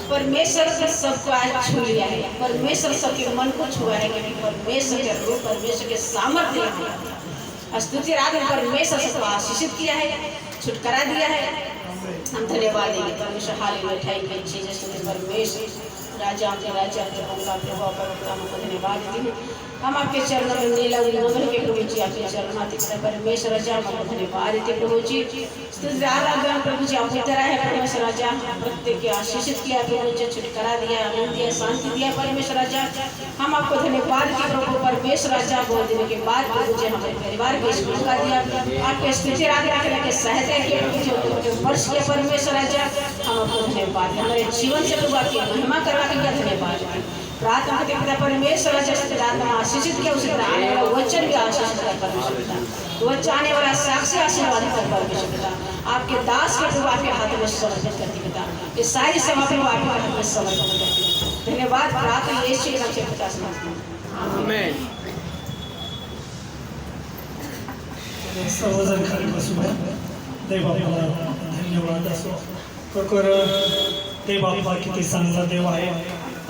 परमेश्वर से सबको आज छू लिया है। परमेश्वर सबके मन को छुआ है कि परमेश्वर के रूप, परमेश्वर के सामर्थ्य है। स्तुति रात में परमेश्वर सबको आशीषित किया है, छुटकारा दिया है। हम धन्यवाद देंगे परमेश्वर। Hallelujah, thank you Jesus. परमेश्वर राजा के राजा के प्रभु को धन्यवाद देते हैं। हम आपके चरणों में नीला नमन के प्रभु जी, आपके चरणों में परमेश्वर राजा आपको धन्यवाद देते प्रभु जी। स्तुति आराधना प्रभु जी, आप इधर आए परमेश्वर राजा, प्रत्येक के आशीषित किया प्रभु जी, छुटकारा दिया, आनंद दिया, शांति दिया परमेश्वर राजा। हम आपको धन्यवाद देते प्रभु परमेश्वर राजा। बहुत दिन के बाद प्रभु जी हमारे परिवार को स्कूल का दिया, आपके स्तुति आराधना करने के सहायता किया प्रभु जी, वर्ष किया परमेश्वर राजा। हम आपको धन्यवाद, हमारे जीवन से प्रभु आपकी महिमा करवाने का धन्यवाद। प्रार्थना करते पिता परमेश्वर राजा, प्रार्थना आशीषित किया, उसी तरह आने वाला वचन भी आशीषित कर परमेश्वर पिता, वचन आने वाला साक्षी आशीर्वाद कर परमेश्वर पिता। आपके दास के प्रभु आपके हाथ में समर्पित करती पिता, ये सारी सेवा प्रभु आपके हाथ में समर्पित करती। धन्यवाद, प्रार्थना यीशु के नाम से पिता समर्पित। आमीन। सर्वजण खाली बसूया। देव आपल्याला धन्यवाद असो। खरोखर देव आपला किती चांगला देव आहे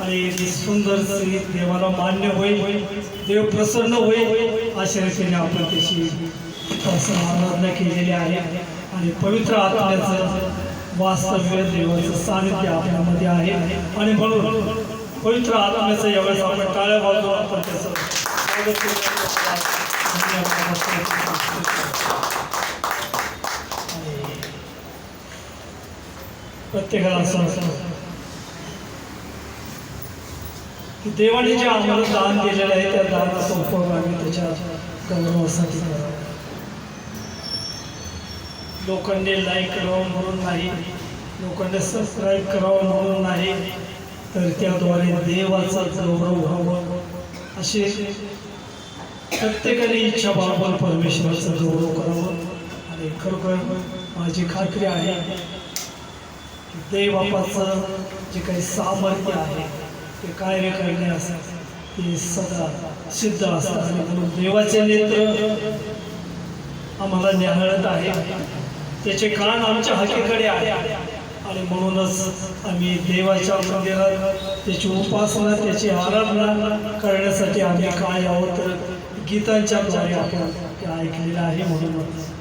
आणि सुंदर देवाला मान्य होईल, देव प्रसन्न होईल अशा रीतीने आपण त्याची आराधना केलेली आहे। आणि पवित्र आत्म्याचं वास्तव्य, देवाचं सानिध्य आपल्यामध्ये आहे आणि म्हणून पवित्र आत्म्याचं यावेळेस आपण टाळ्या वाजवून आपण त्याचं स्वागत करूया। प्रत्येकाला असं असतं की देवाने जे आम्हाला दान दिलेलं आहे त्या दानाचा उपयोग आम्ही त्याच्या गौरवासाठी करावा. लोकांनी लाईक करावं म्हणून नाही, लोकांनी सबस्क्राईब करावं म्हणून नाही, तर त्याद्वारे देवाचा गौरव व्हावं अशी प्रत्येकाने इच्छा बाळगून परमेश्वराचा गौरव करावं. आणि खरोखर माझी खात्री आहे की देवबापाचं जे काही सामर्थ्य आहे ते कार्य करण्यास ते सदा सिद्ध असतात. आणि म्हणून देवाचे नेत्र आम्हाला न्याहाळत आहे, त्याचे कान आमच्या हाकेकडे आहे. आणि म्हणूनच आम्ही देवाच्या मंदिरात त्याची उपासना त्याची आराधना करण्यासाठी आम्ही काय आहोत तर गीतांच्या द्वारे आपण ते ऐकलेलं आहे. म्हणून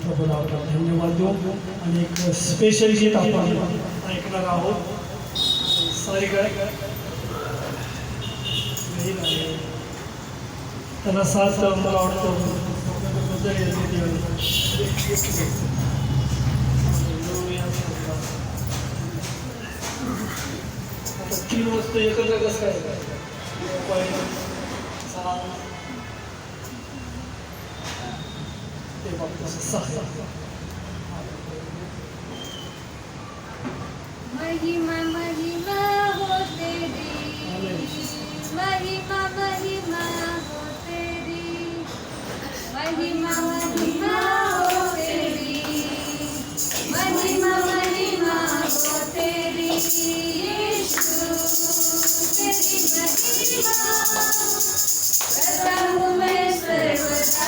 प्रभूला आपण धन्यवाद देऊ. आणि एक स्पेशल गीत आपण ऐकणार आहोत. सारी काय त्यांना साथ मला वाटतं 3 वाजता एकत्र कसं काय ते बाबा 6 महिमा महिमा हो तेरी, महिमा महिमा हो तेरी, महिमा महिमा हो तेरी, महिमा महिमा हो तेरी यीशु, तेरी महिमा करता हूँ मैं सर्वदा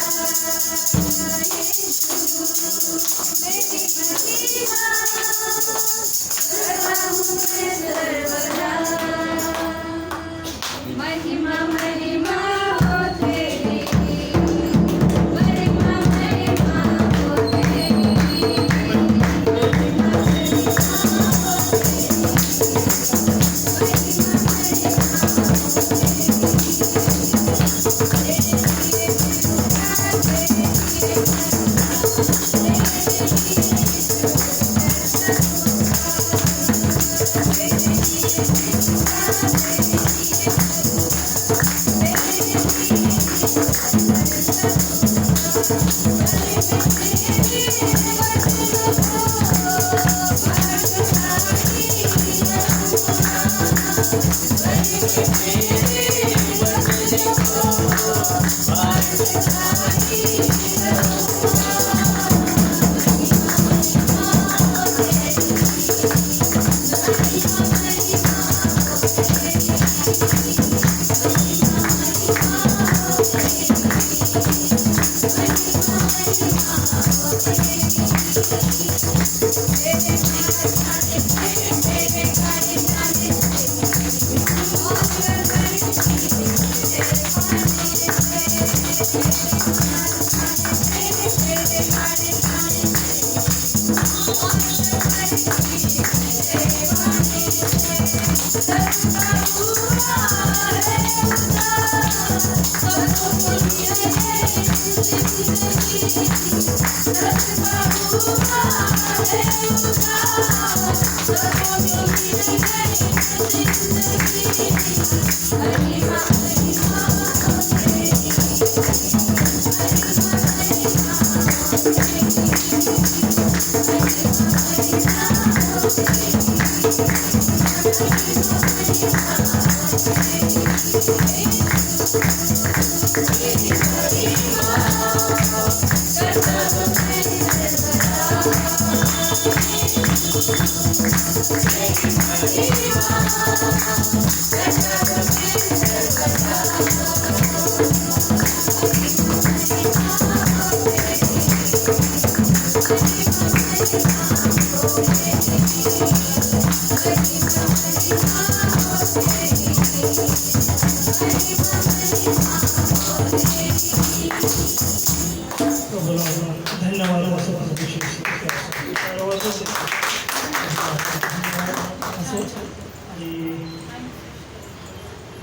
यीशु, तेरी महिमा महिमा महिमा हो तेरी, महिमा महिमा हो तेरी, महिमा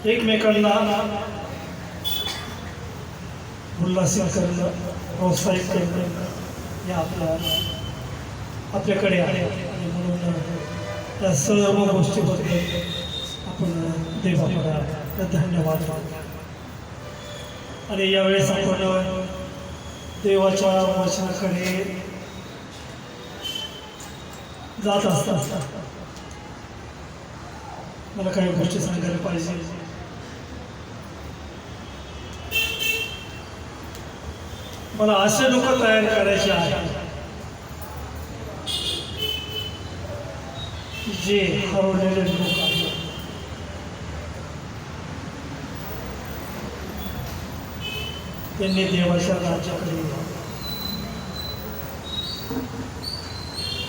एकमेकांना उल्हासित करणं, प्रोत्साहित करणं हे आपल्याकडे आहे. आणि म्हणून त्या सर्व गोष्टीबद्दल आपण देवाला धन्यवाद मानतो. आणि यावेळेस आपण देवाच्या वचनाकडे जात असतात मला काही गोष्टी सांगायला पाहिजे. मला असे लोक तयार करायचे आहेत जे हरवलेले लोक आहेत. त्यांनी देवाच्या राज्याकडे यावं.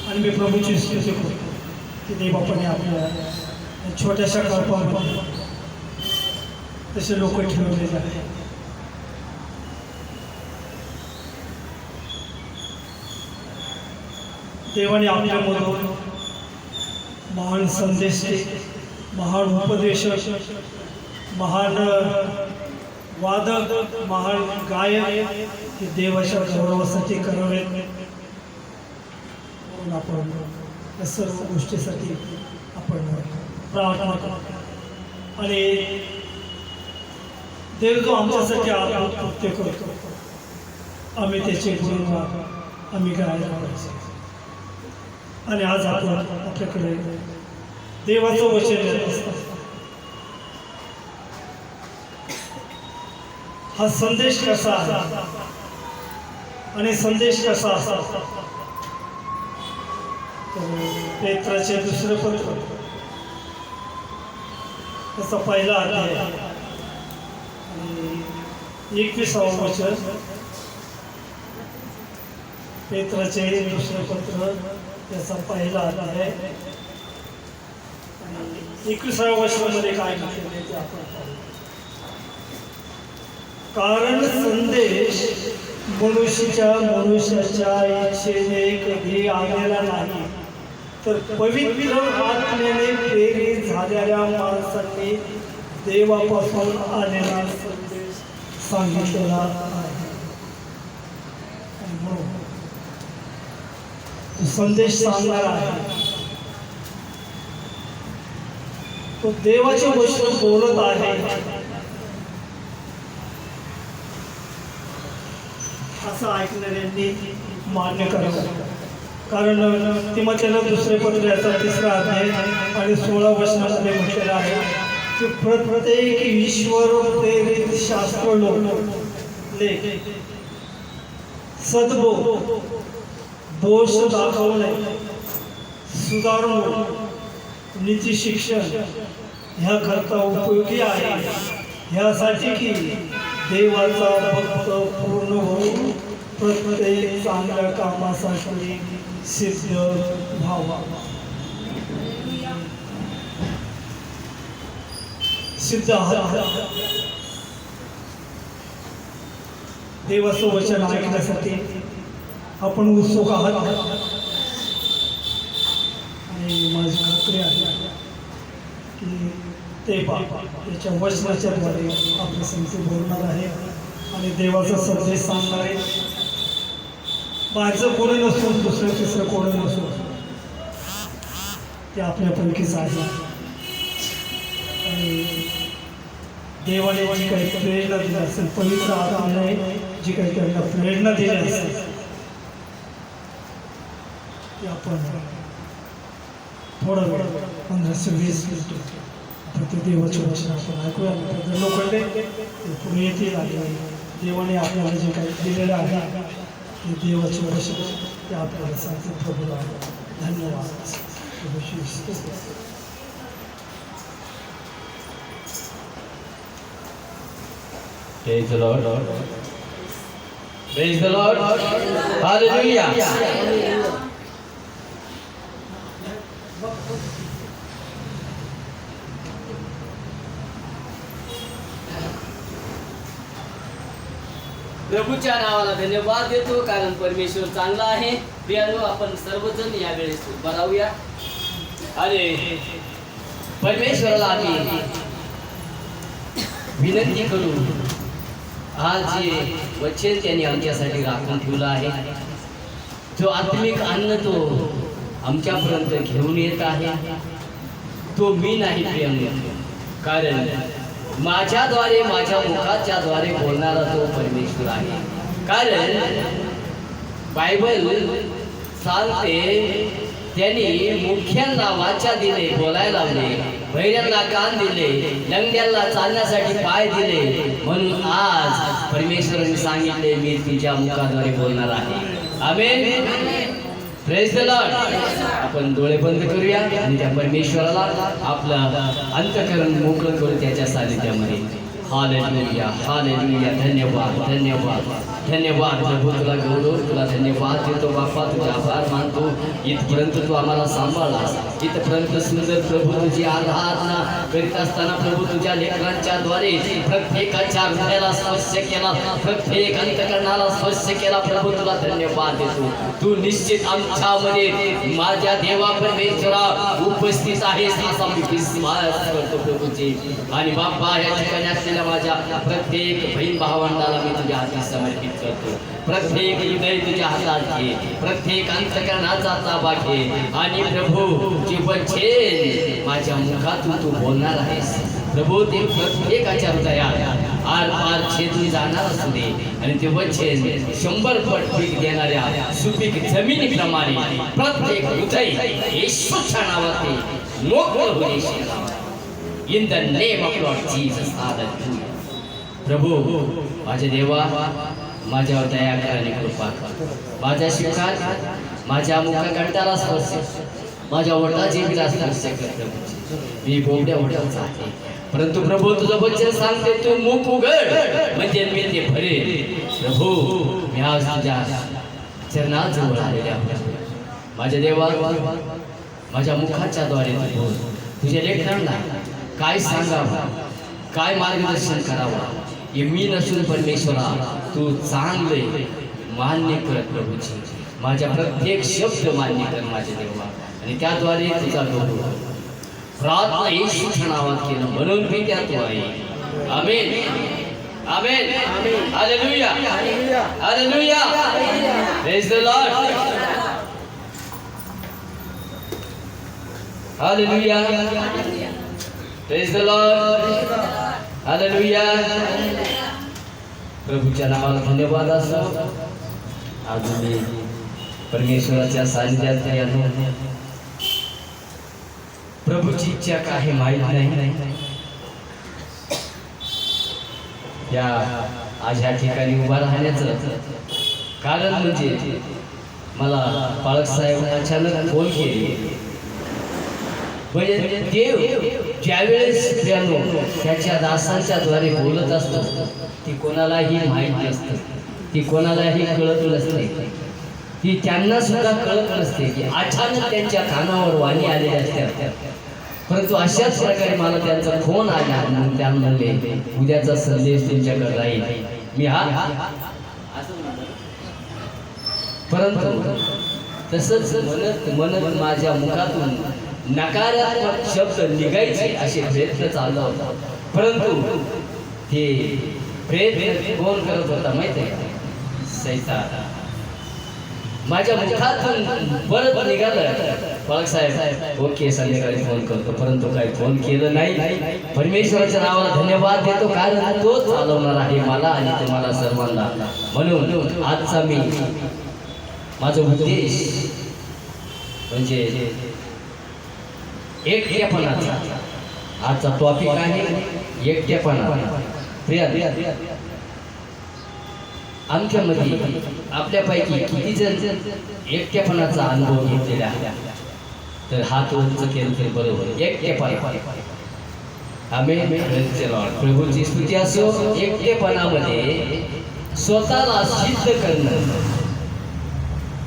आणि मी प्रभूची स्तुती करतो की देवबापाने आपल्या छोट्याशा कल्पामध्ये तसे लोक ठेवलेले आहेत. देवाने आपल्यामधून महान संदेश, महान उपदेशक, महान वादक, महान गायक हे देवाच्या गौरवासाठी करावेत. म्हणून आपण या सर्व गोष्टीसाठी आपण प्रार्थना करतो. आणि देव जो आमच्यासाठी कृत्य करतो आम्ही त्याचे गुणगान आम्ही गायला पाहिजे. आणि आज आपण आपल्याकडे देवाचं वचन येत असतं. हा संदेश कसा आहे आणि संदेश कसा असा पेत्राचे दुसरं पत्र त्याचा पहिला अध्याय आणि 21वे वचन. पेत्राचे दुसरं पत्र त्याचा पहिला अध्याय आणि 21व्या वचनामध्ये काय म्हटलेले ते आपण पाहू. कारण संदेश मनुष्याच्या इच्छेने कधी आलेला नाही, तर पवित्र आत्म्याने प्रेरित झालेल्या माणसांनी देवापासून आलेला संदेश सांगितलेला आहे. संदेश सांगणार आहे तो देवाची गोष्ट बोलत आहे असं ऐकणाऱ्यांनी मान्य करावं. कारण तिमोथेला दुसरे पत्र याचा 3रा अध्याय आणि 16 वचनामध्ये म्हटलेलं आहे की प्रत्येक ईश्वर प्रेरित शास्त्र लेख सद्बोध, दोष दाखवणे, सुधारणूक, नीती शिक्षण ह्या करता उपयोगी आहे, ह्यासाठी की देवाचा भक्त पूर्ण होऊन प्रत्येक चांगल्या कामासाठी सिद्ध व्हावा. सिद्ध देवाचं वचन ऐकण्यासाठी आपण उत्सुक आहात. आणि माझी खात्री आहे की ते त्याच्या वचनाच्या द्वारे आपल्या संगती बोलणार आहे आणि देवाचा संदेश सांगणार आहे. बाहेरचं कोणी नसून दुसरं तिसरं कोणी नसून ते आपल्यापैकीच आहे. आणि देवाने जी काही प्रेरणा दिली असेल, पवित्र आत्म्याने जी काही त्यांना प्रेरणा दिली असेल ते आपण थोडा वेळ 15 ते 20 मिनिटं ते देवाचं वचन आपण ऐकूया. लोकांनी ते पुढे येतील आणि देवाने आपल्याला जे काही दिलेलं आहे ते देवाचे वचन ते आपल्याला सांगतील. प्रभूला धन्यवाद. Praise the Lord. Praise the Lord. Hallelujah. प्रभूच्या नावाला धन्यवाद देतो कारण परमेश्वर चांगला आहे. प्रियानो, आपण सर्वजण यावेळेस उभा राहूया आणि परमेश्वराला आम्ही विनंती करू हा जे वचन त्यांनी आमच्यासाठी राखून ठेवलं आहे, जो आत्मिक अन्न तो आमच्यापर्यंत घेऊन येत आहे, तो मी नाही प्रियांनो, कारण माझ्याद्वारे माझ्या मुखाच्या द्वारे बोलणारा तो परमेश्वर आहे. कारण बायबल सांगते त्यांनी मुख्यांना वाचा दिले, बोलायला लावले, बहिऱ्यांना कान दिले, लंगड्यांना चालण्यासाठी पाय दिले. म्हणून आज परमेश्वराने सांगितले मी तुझ्या मुखाद्वारे बोलणार आहे. आमेन. Praise the lord. आपण डोळे बंद करूया आणि त्या परमेश्वराला आपलं अंतःकरण मोकळं करू त्याच्या सानिध्यामध्ये. Hallelujah, hallelujah. धन्यवाद, धन्यवाद, धन्यवाद प्रभू. तुला गौरव, तुला धन्यवाद देतो बाप्पा. तुझे आभार मानतो. इथपर्यंत तू आम्हाला सांभाळलास. इथपर्यंत सुंदर प्रभू तुझी आराधना करीत असताना प्रभू तुझ्या लेकरांच्या द्वारे प्रत्येकाच्या हृदयाला स्पर्श केला, प्रत्येक अंतःकरणाला स्पर्श केला. प्रभू तुला धन्यवाद देतो. तू निश्चित आमच्यामध्ये माझ्या देवा परमेश्वरा उपस्थित आहेस असा मी विश्वास करतो प्रभूची. आणि बाप्पा या ठिकाणी असलेल्या माझ्या प्रत्येक बहीण भावंडाला मी तुझ्या हाती समर्पित करतो. प्रत्येक हृदय तुझ्या हातात घे, प्रत्येक अंतःकरणाचा ताबा घे. आणि प्रभू जे वचन माझ्या मुखातून तू बोलणार आहेस प्रभू, ते प्रत्येकाच्या हृदयात आर पार छेदून जाणार असू दे. आणि ते वचन 100 पट पीक देणाऱ्या सुपीक जमिनीप्रमाणे प्रत्येक हृदय येशूच्या नावाने मोकळं होईल. In the name of Lord Jesus, hallelujah. प्रभू माझे देवा, माझ्यावर दया कर आणि कृपा कर. माझ्या शिकात माझ्या मुखकंठाला स्पर्श, माझ्या ओठाची जिभेला स्पर्श कर प्रभू. मी बोबड्या ओठाचा आहे, परंतु प्रभू तुझं वचन सांगते तू मुख उघड म्हणजे मी ते भरेल. प्रभू मी आज तुझ्या चरणात जवळ आलेल्या माझ्या देवा, माझ्या मुखाच्या द्वारे तू बोल. तुझ्या लेकरांना काय सांगावं, काय मार्गदर्शन करावं हे मी नसून परमेश्वरा तू चांगले मान्य कर प्रभूची. माझ्या प्रत्येक शब्द मान्य कर माझे देवा, आणि त्याद्वारे तुझा गौरव प्रार्थना येशूच्या नावात केलं म्हणून मी त्यात आहे. Amen, amen, hallelujah, hallelujah. Praise the Lord, hallelujah. Praise the Lord, hallelujah. प्रभूच्या नावाला धन्यवाद असो. आज मी परमेश्वराच्या सानिध्यात आलो. प्रभूची इच्छा काय माहीत नाही. या आज या ठिकाणी उभा राहण्याचं कारण म्हणजे मला पाळक साहेब अचानक फोन केली. म्हणजे देव ज्यावेळेस त्याच्या दासांच्या द्वारे बोलत असतो ती कोणालाही माहीत नसते, ती कोणालाही कळत नसते, ती त्यांना सुद्धा कळत नसते की अचानक त्यांच्या कानावर वाणी आलेली असते. परंतु अशाच प्रकारे मला त्यांचा फोन आला. त्या म्हणले उद्याचा संदेश तुमच्याकडे राहील. मी परंतु तसंच म्हणत म्हणत माझ्या मुखातून नकारात्मक शब्द निघायचे असे प्रयत्न चालला होता. परंतु ते प्रयत्न कोण करत होता माहिती आहे? सैतान. माझ्या मुखातून परत निघालं पाळक साहेब ओके संध्याकाळी फोन करतो, परंतु काही फोन केलं नाही. परमेश्वराच्या नावाला धन्यवाद देतो, कारण तो चालवणार आहे मला आणि तुम्हाला सर्वांना. म्हणून आजचा मी माझा उद्देश म्हणजे एकटेपणाचा. आजचा टॉपिक आहे एकटेपणा. प्रिया, आमच्यामध्ये आपल्यापैकी किती जण एकटेपणाचा अनुभव घेतलेला आहे? तर हात उंच केलं तरी बरोबर. एकटेपणा, आमेन. प्रभूची स्तुती असो. एकटेपणामध्ये स्वतःला सिद्ध करणं,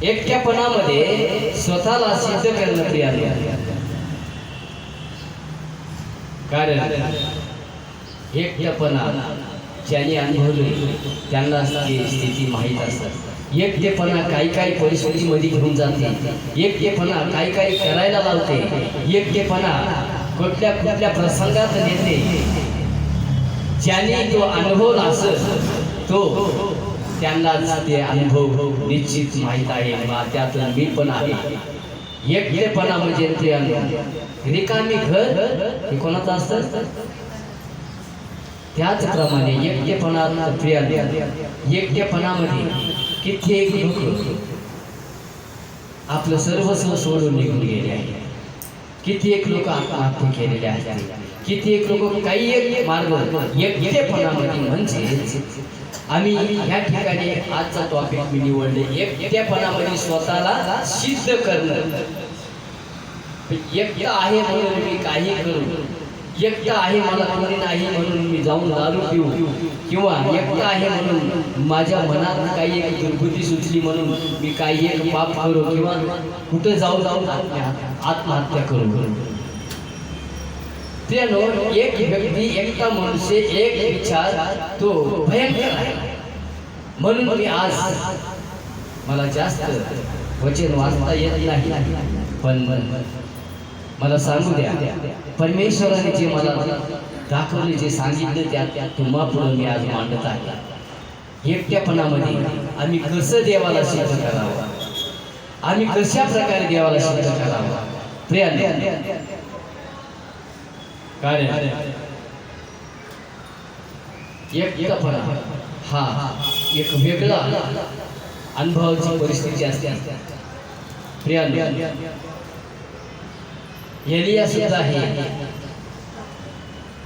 एकटेपणामध्ये स्वतःला सिद्ध करणं प्रिया. कारण एकटेपणा ज्यांनी अनुभवले त्यांना ती स्थिती माहीत असतात. एकटेपणा काही परिस्थितीमध्ये घेऊन जाते. एकटेपणा काही करायला लावते. एकटेपणा कुठल्या प्रसंगात नेते. ज्यांनी तो अनुभवला असेल तो त्यांनाच ते अनुभव निश्चित माहीत आहे. त्यातून मी पण आहे. एकटेपणा म्हणजे प्रियांनो रिकामी घर हे कोणाचं असतं? त्याचप्रमाणे एकटेपणा प्रियांनो एकटेपणामध्ये कित्येक लोक आपलं सर्वस्व सोडून निघून गेले आहे. कित्येक लोक आत्महत्या केलेले आहेत. कित्येक लोक काही एक मार्ग एकटेपणामध्ये म्हणजे आम्ही ह्या ठिकाणी आजचा टॉपिक मी निवडले एकटेपणामध्ये स्वतःला सिद्ध करणं. एकटा आहे म्हणून मी काही करू, एकटा आहे मला कोणी नाही म्हणून मी जाऊन दारू पिऊ, किंवा एकटा आहे म्हणून माझ्या मनात काही एक दुर्बुद्धी सुचली म्हणून मी काही एक पाप करू किंवा कुठे जाऊन आत्महत्या करू. त्यानो एक व्यक्ती एकटा मनुष्य एक विचार तो भयंकर आहे. म्हणून मी आज मला जास्त वचन वाचता येत नाही, पण मला सांगू द्या परमेश्वराने जे मला दाखवले जे सांगितले त्या तुम्हा पुढे मी आज मांडत आहे. एकट्यापणामध्ये आम्ही कसं देवाला सिद्ध करावं, आम्ही कशा प्रकारे देवाला सिद्ध करावं. प्रियांनो कारण एकटेपणा हा एक वेगळा अनुभवाची परिस्थिती असते. प्रियांनो एलिया सुद्धा आहे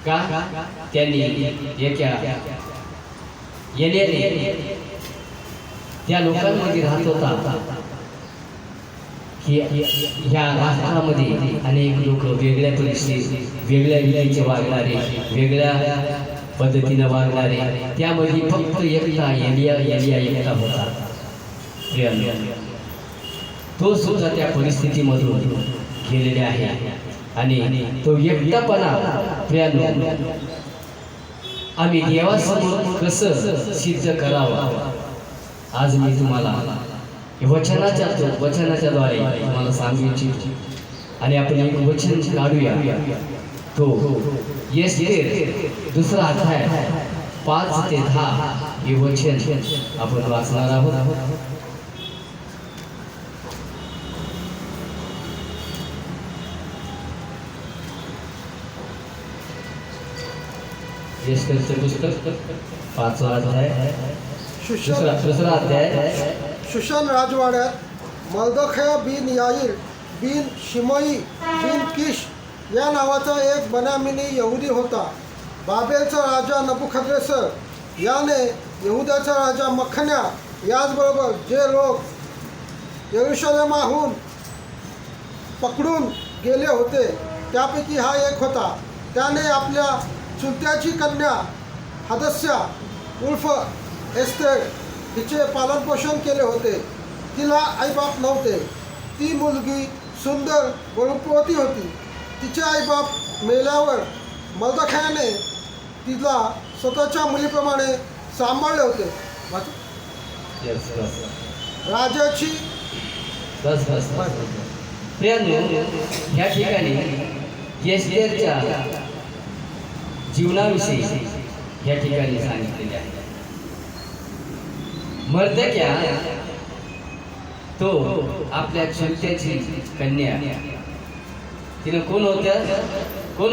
का त्यांनी एलियाने त्या लोकांमध्ये राहत होता की ह्या राष्ट्रामध्ये अनेक लोक वेगळ्या परिस्थिती वेगळ्या रीतीचे वागणारे वेगळ्या पद्धतीने वागणारे, त्यामध्ये फक्त एकटा एलिया एकटा होता. तो सुद्धा त्या परिस्थितीमधून गेलेले आहे आणि तो एकटापणा प्रियांनो आम्ही देवासमोर कसं सिद्ध करावं आज मी तुम्हाला वचनाच्याद्वारे तुम्हाला सांगू इच्छितो. आणि आपण एक वचन काढूया. तो एस्तेर 2 अध्याय 5 ते 10 हे वचन आपण वाचणार आहोत. एस्तेरचं पुस्तक 5वा अध्याय 2रा अध्याय. शुशन राजवाड्यात मर्दखया बिन याईर बिन शिमई बिन किश या नावाचा एक बनामिनी यहुदी होता. बाबेलचा राजा नबुखद्रेसर याने यहुदाचा राजा मखन्या याचबरोबर जे लोक यरुशलेमाहून पकडून गेले होते त्यापैकी हा एक होता. त्याने आपल्या चुलत्याची कन्या हदस्या उर्फ एस्तेर तिचे पालनपोषण केले होते. तिला आईबाप नव्हते. ती मुलगी सुंदर व रूपवती होती. तिचे आईबाप मेल्यावर मर्दखयाने तिला स्वतःच्या मुलीप्रमाणे सांभाळले होते. राजाची या ठिकाणी एस्तेरच्या जीवनाविषयी या ठिकाणी सांगितलेले आहे. मर्दक्या तो आपल्या चुलत्याची कन्या तिनं कोण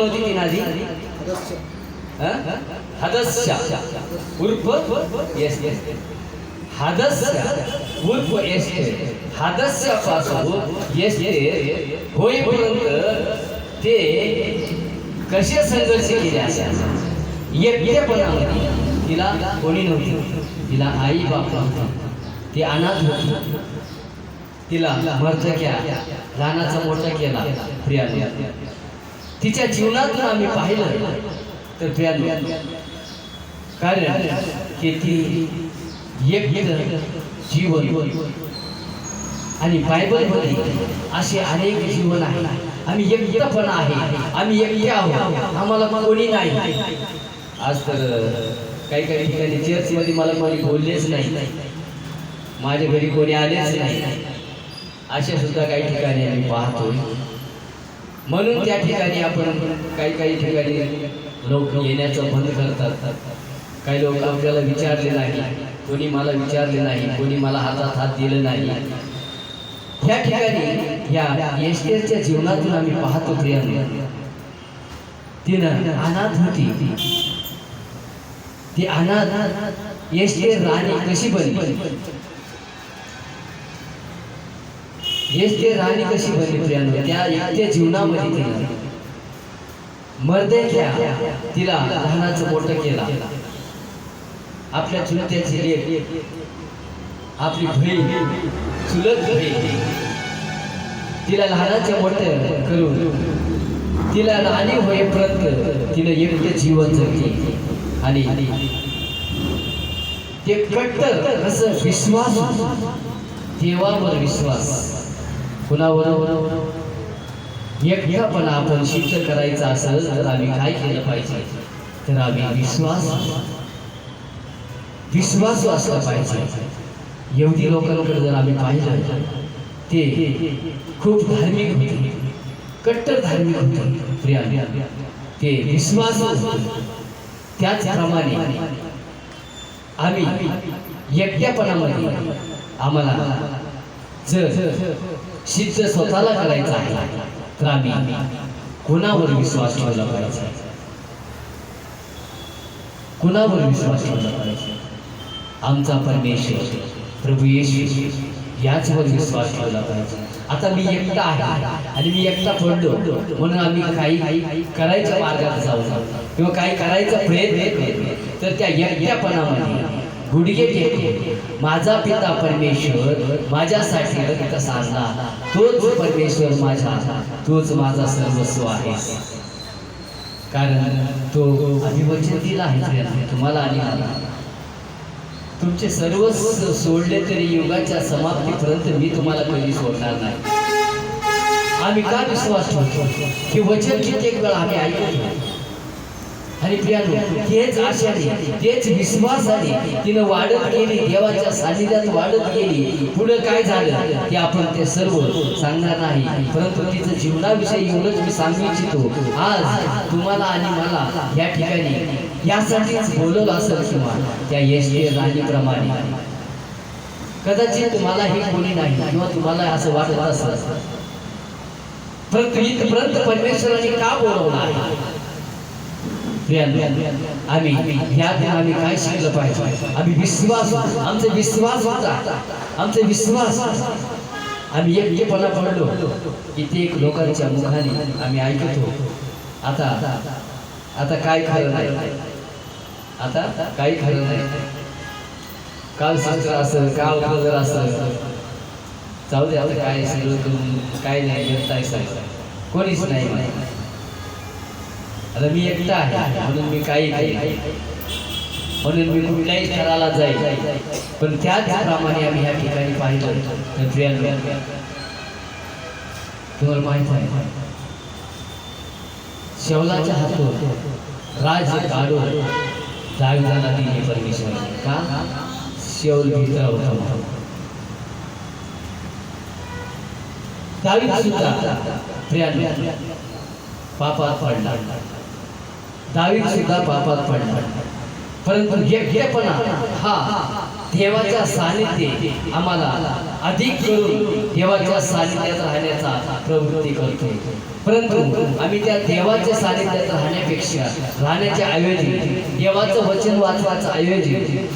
होती ती नाजी हदस्या उर्फ एस्तेर. हदस्या उर्फ एस्तेर हदस्यापासून एस्तेर होईपर्यंत ते कसे संघर्ष केले असेल. एकटेपणामध्ये तिला कोणी नव्हती, तिला आई बाप नव्हती, ती अनाथ होती. तिला मर्दक्या लहानाचा मोठा केला. प्रियांनो तिच्या जीवनातून आम्ही पाहिलं तर प्रियांनो कारण की ती एक जीवन आणि बायबलमध्ये असे अनेक जीवन आहे. आम्ही एकटेपणा आहे, आम्ही एकटे आहोत, आम्हाला कोणी नाही. आज तर काही ठिकाणी चर्चमध्ये मला कोणी बोललेच नाही, माझ्या घरी कोणी आलेच नाही, अशा सुद्धा काही ठिकाणी आम्ही पाहतो. म्हणून त्या ठिकाणी आपण काही ठिकाणी लोक येण्याचं बंद करतात. काही लोक आपल्याला विचारले नाही, कोणी मला विचारले नाही, कोणी मला हातात हात दिले नाही. ह्या ठिकाणी या एस्टेरच्या जीवनातून आम्ही पाहतो प्रियांनो, तिनं अनाथ होती. ती अनाथ एस्टेर राणी कशी बनली? एस्टेर राणी कशी बनली प्रियांनो? त्या एकट्या जीवनामध्ये तिनं मर्देख्या तिला लहानाचं मोठं केला. आपल्या चुलत्याची लेक, आपली बहीण, चुलत बहीण, तिला लहानाचं मोठं करून तिला राणी होईपर्यंत तिनं एकटे जीवन जगली. आणि ते कट्टर असं विश्वास, देवावर विश्वास. कुणावर? एकट्यापणा आपण सिद्ध करायचा असेल तर आम्ही काय केलं पाहिजे? तर आम्ही विश्वास असला पाहिजे. यहुदी लोकांकडे जर आम्ही पाहिलं, ते खूप धार्मिक होते, कट्टर धार्मिक होते प्रियांनो. ते विश्वास, त्याचप्रमाणे आम्ही एकट्यापणामध्ये आम्हाला जर सिद्ध स्वतःला करायचं आहे तर आम्ही कोणावर विश्वास ठेवला पाहिजे? कोणावर विश्वास ठेवला पाहिजे? आमचा परमेश्वर प्रभू येशू याचवर विश्वास ठेवला पाहिजे. आता मी एकटा आहे आणि मी एकटा पडलो म्हणून आम्ही काही करायच्या मार्गात जाऊ किंवा काही करायचा प्रयत्न करतो, तर त्या एकट्यापणामध्ये गुडघे टेकून माझा पिता परमेश्वर माझ्यासाठी रक्त सांडला, तोच परमेश्वर माझा, तोच माझा सर्वस्व आहे. कारण तो अभिवचन दिला आहे तुम्हाला आणि मला, तुमचे सर्वस्व सोडले तरी युगाच्या समाप्तीपर्यंत मी तुम्हाला कधी सोडणार नाही. आम्ही का विश्वास ठेवतो? की वचन कित्येक वेळा आम्ही ऐकतो. आणि प्रियांनो, तेच आशाने, तेच विश्वासाने तिनं वाढत गेली, देवाच्या सानिध्यात वाढत गेली. पुढे काय झालं ते आपण ते सर्व सांगणार नाही, परंतु तिचं जीवनाविषयी एवढंच मी सांगू इच्छितो. आज तुम्हाला आणि मला या ठिकाणी यासाठीच बोलवलं असेल, किंवा त्या एस्टेर राणीप्रमाणे कदाचित तुम्हाला हे कोणी नाही किंवा तुम्हाला असं वाटत असेल, परंतु इथपर्यंत परमेश्वराने का बोलवलं आहे? आम्ही ह्यातून आम्ही काय शिकलं पाहिजे? आम्ही विश्वास, आमचा विश्वास होता, आमचा विश्वास. आम्ही एकटेपणा पडलो, कित्येक लोकांच्या मुखाने आम्ही ऐकतो. आता काय खरं नाही, आता काही खरं नाही. काल सिस्टर असं, काल ब्रदर असं, जाऊ दे आता काय सगळं काय नाही करताय, कोणीच नाही. आता मी एकटा आहे म्हणून मी काही नाही, म्हणून मी कुठल्याही स्थळाला जाईल. पण त्याचप्रमाणे आम्ही ह्या ठिकाणी पाहिलं तर प्रियांनो, तुम्हाला माहित आहे शौलाच्या हातून राज्य काढून दाविदाला दिले परमेश्वर. का? शौल भित्र होता. दावीद सुद्धा प्रियांनो पापात पडला, दावीद सुद्धा पापात पडला. परंतु एकटेपणा हा देवाच्या सानिध्य आम्हाला अधिक करून देवाच्या सानिध्यात राहण्याचा प्रवृत्ती करतो. परंतु आम्ही त्या देवाच्या सानिध्यात राहण्यापेक्षा, राहण्याच्या ऐवजी, देवाचं वचन वाचवायचं ऐवजी